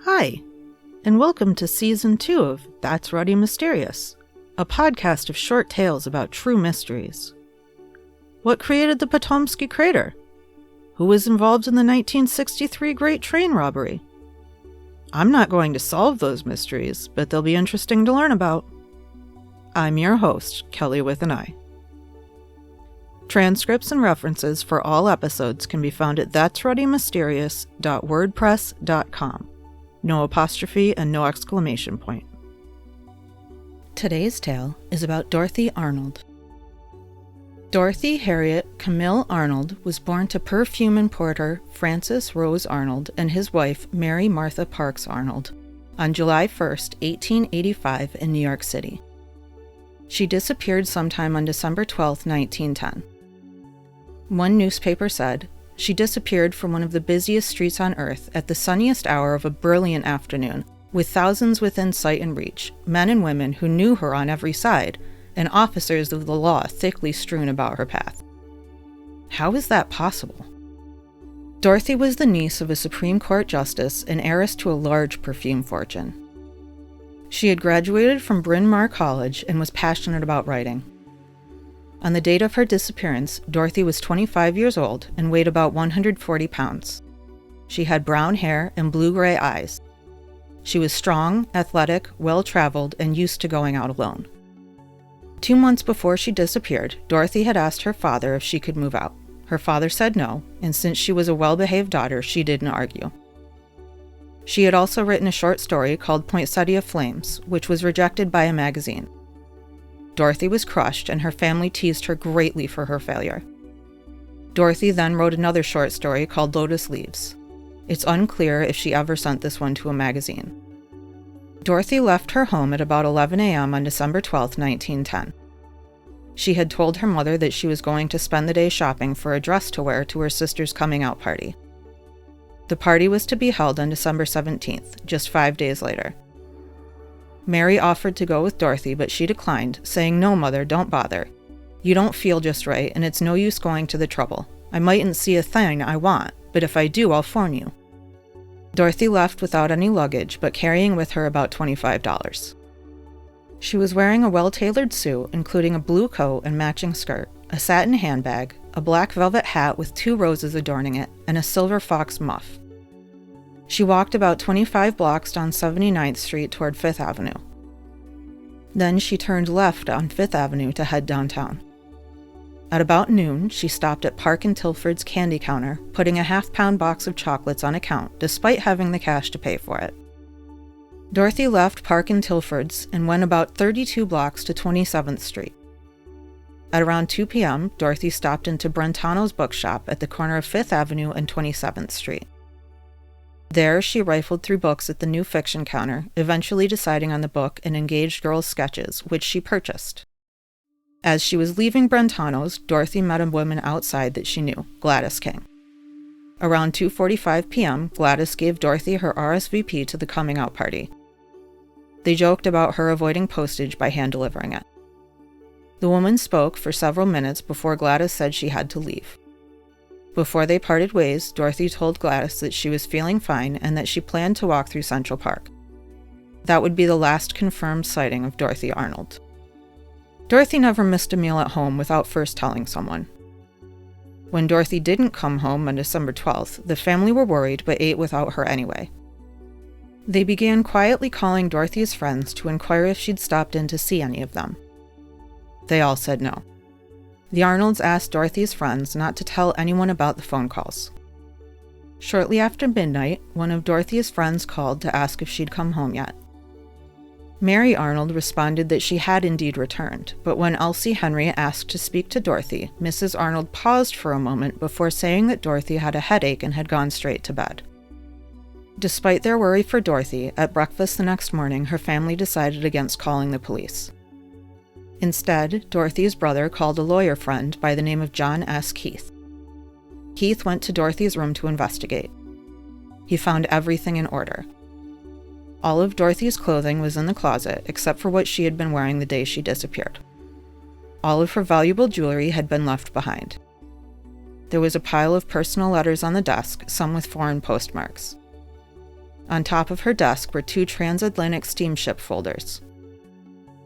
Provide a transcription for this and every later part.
Hi, and welcome to Season 2 of That's Ruddy Mysterious, a podcast of short tales about true mysteries. What created the Potomsky Crater? Who was involved in the 1963 Great Train Robbery? I'm not going to solve those mysteries, but they'll be interesting to learn about. I'm your host, Kelly with an I. Transcripts and references for all episodes can be found at that'sruddymysterious.wordpress.com. No apostrophe and no exclamation point. Today's tale is about Dorothy Arnold. Dorothy Harriet Camille Arnold was born to perfume importer Francis Rose Arnold and his wife Mary Martha Parks Arnold on July 1st, 1885 in New York City. She disappeared sometime on December 12, 1910. One newspaper said, "She disappeared from one of the busiest streets on Earth at the sunniest hour of a brilliant afternoon, with thousands within sight and reach, men and women who knew her on every side, and officers of the law thickly strewn about her path." How is that possible? Dorothy was the niece of a Supreme Court justice and heiress to a large perfume fortune. She had graduated from Bryn Mawr College and was passionate about writing. On the date of her disappearance, Dorothy was 25 years old and weighed about 140 pounds. She had brown hair and blue-gray eyes. She was strong, athletic, well-traveled, and used to going out alone. 2 months before she disappeared, Dorothy had asked her father if she could move out. Her father said no, and since she was a well-behaved daughter, she didn't argue. She had also written a short story called Poinsettia Flames, which was rejected by a magazine. Dorothy was crushed, and her family teased her greatly for her failure. Dorothy then wrote another short story called Lotus Leaves. It's unclear if she ever sent this one to a magazine. Dorothy left her home at about 11 a.m. on December 12, 1910. She had told her mother that she was going to spend the day shopping for a dress to wear to her sister's coming-out party. The party was to be held on December 17th, just 5 days later. Mary offered to go with Dorothy, but she declined, saying, "No, Mother, don't bother. You don't feel just right, and it's no use going to the trouble. I mightn't see a thing I want, but if I do, I'll phone you." Dorothy left without any luggage, but carrying with her about $25. She was wearing a well-tailored suit, including a blue coat and matching skirt, a satin handbag, a black velvet hat with 2 roses adorning it, and a silver fox muff. She walked about 25 blocks down 79th Street toward 5th Avenue. Then she turned left on 5th Avenue to head downtown. At about noon, she stopped at Park and Tilford's candy counter, putting a half-pound box of chocolates on account, despite having the cash to pay for it. Dorothy left Park and Tilford's and went about 32 blocks to 27th Street. At around 2 p.m., Dorothy stopped into Brentano's bookshop at the corner of 5th Avenue and 27th Street. There, she rifled through books at the new fiction counter, eventually deciding on the book An Engaged Girl's Sketches, which she purchased. As she was leaving Brentano's, Dorothy met a woman outside that she knew, Gladys King. Around 2:45 p.m., Gladys gave Dorothy her RSVP to the coming-out party. They joked about her avoiding postage by hand-delivering it. The woman spoke for several minutes before Gladys said she had to leave. Before they parted ways, Dorothy told Gladys that she was feeling fine and that she planned to walk through Central Park. That would be the last confirmed sighting of Dorothy Arnold. Dorothy never missed a meal at home without first telling someone. When Dorothy didn't come home on December 12th, the family were worried but ate without her anyway. They began quietly calling Dorothy's friends to inquire if she'd stopped in to see any of them. They all said no. The Arnolds asked Dorothy's friends not to tell anyone about the phone calls. Shortly after midnight, one of Dorothy's friends called to ask if she'd come home yet. Mary Arnold responded that she had indeed returned, but when Elsie Henry asked to speak to Dorothy, Mrs. Arnold paused for a moment before saying that Dorothy had a headache and had gone straight to bed. Despite their worry for Dorothy, at breakfast the next morning, her family decided against calling the police. Instead, Dorothy's brother called a lawyer friend by the name of John S. Keith. Keith went to Dorothy's room to investigate. He found everything in order. All of Dorothy's clothing was in the closet, except for what she had been wearing the day she disappeared. All of her valuable jewelry had been left behind. There was a pile of personal letters on the desk, some with foreign postmarks. On top of her desk were 2 transatlantic steamship folders.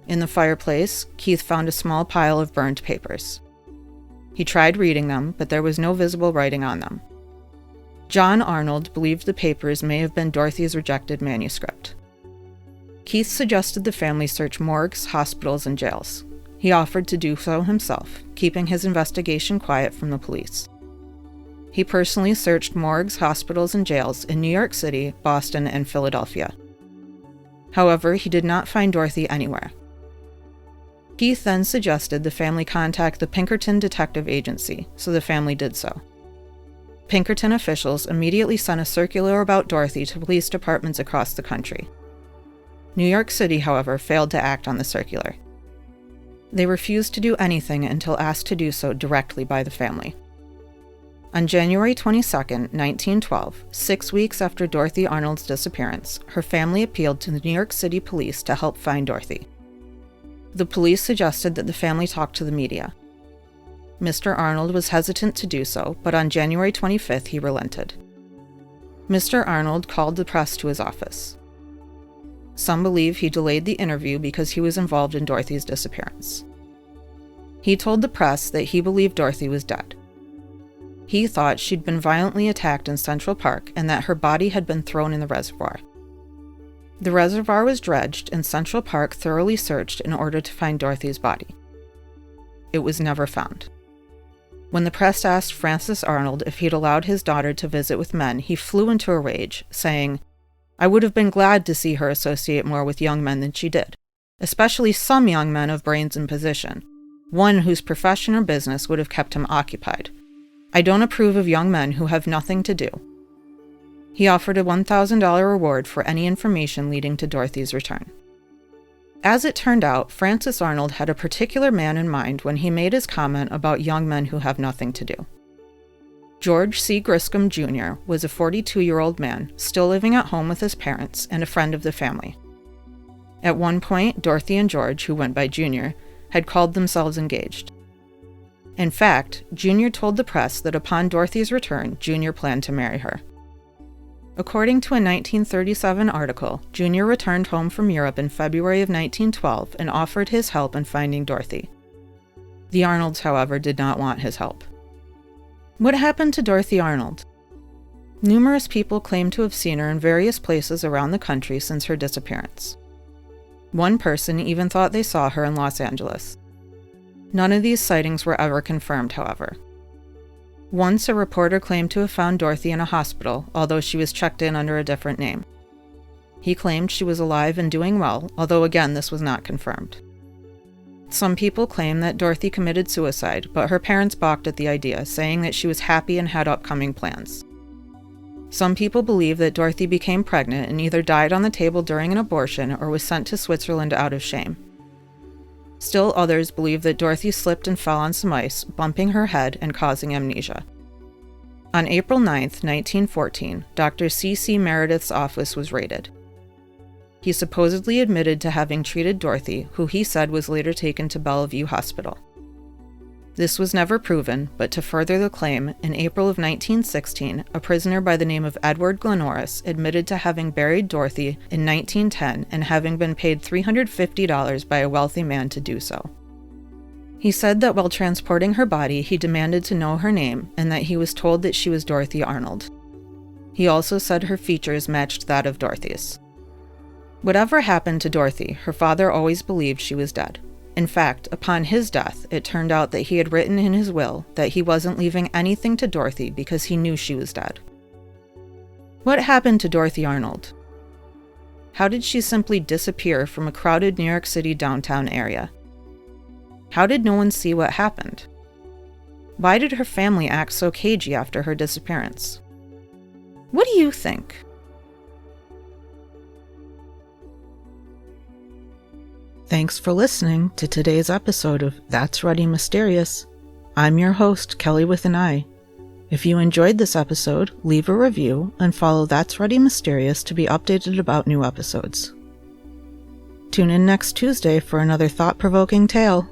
In the fireplace, Keith found a small pile of burned papers. He tried reading them, but there was no visible writing on them. John Arnold believed the papers may have been Dorothy's rejected manuscript. Keith suggested the family search morgues, hospitals, and jails. He offered to do so himself, keeping his investigation quiet from the police. He personally searched morgues, hospitals, and jails in New York City, Boston, and Philadelphia. However, he did not find Dorothy anywhere. Keith then suggested the family contact the Pinkerton Detective Agency, so the family did so. Pinkerton officials immediately sent a circular about Dorothy to police departments across the country. New York City, however, failed to act on the circular. They refused to do anything until asked to do so directly by the family. On January 22, 1912, 6 weeks after Dorothy Arnold's disappearance, her family appealed to the New York City police to help find Dorothy. The police suggested that the family talk to the media. Mr. Arnold was hesitant to do so, but on January 25th he relented. Mr. Arnold called the press to his office. Some believe he delayed the interview because he was involved in Dorothy's disappearance. He told the press that he believed Dorothy was dead. He thought she'd been violently attacked in Central Park and that her body had been thrown in the reservoir. The reservoir was dredged and Central Park thoroughly searched in order to find Dorothy's body. It was never found. When the press asked Francis Arnold if he'd allowed his daughter to visit with men, he flew into a rage, saying, "I would have been glad to see her associate more with young men than she did, especially some young men of brains and position, one whose profession or business would have kept him occupied. I don't approve of young men who have nothing to do." He offered a $1,000 reward for any information leading to Dorothy's return. As it turned out, Francis Arnold had a particular man in mind when he made his comment about young men who have nothing to do. George C. Griscom, Jr. was a 42-year-old man, still living at home with his parents and a friend of the family. At one point, Dorothy and George, who went by Jr., had called themselves engaged. In fact, Jr. told the press that upon Dorothy's return, Jr. planned to marry her. According to a 1937 article, Jr. returned home from Europe in February of 1912 and offered his help in finding Dorothy. The Arnolds, however, did not want his help. What happened to Dorothy Arnold? Numerous people claim to have seen her in various places around the country since her disappearance. One person even thought they saw her in Los Angeles. None of these sightings were ever confirmed, however. Once, a reporter claimed to have found Dorothy in a hospital, although she was checked in under a different name. He claimed she was alive and doing well, although again this was not confirmed. Some people claim that Dorothy committed suicide, but her parents balked at the idea, saying that she was happy and had upcoming plans. Some people believe that Dorothy became pregnant and either died on the table during an abortion or was sent to Switzerland out of shame. Still others believe that Dorothy slipped and fell on some ice, bumping her head and causing amnesia. On April 9, 1914, Dr. C.C. Meredith's office was raided. He supposedly admitted to having treated Dorothy, who he said was later taken to Bellevue Hospital. This was never proven, but to further the claim, in April of 1916, a prisoner by the name of Edward Glenoris admitted to having buried Dorothy in 1910 and having been paid $350 by a wealthy man to do so. He said that while transporting her body, he demanded to know her name and that he was told that she was Dorothy Arnold. He also said her features matched that of Dorothy's. Whatever happened to Dorothy, her father always believed she was dead. In fact, upon his death, it turned out that he had written in his will that he wasn't leaving anything to Dorothy because he knew she was dead. What happened to Dorothy Arnold? How did she simply disappear from a crowded New York City downtown area? How did no one see what happened? Why did her family act so cagey after her disappearance? What do you think? Thanks for listening to today's episode of That's Ruddy Mysterious. I'm your host, Kelly with an I. If you enjoyed this episode, leave a review and follow That's Ruddy Mysterious to be updated about new episodes. Tune in next Tuesday for another thought-provoking tale.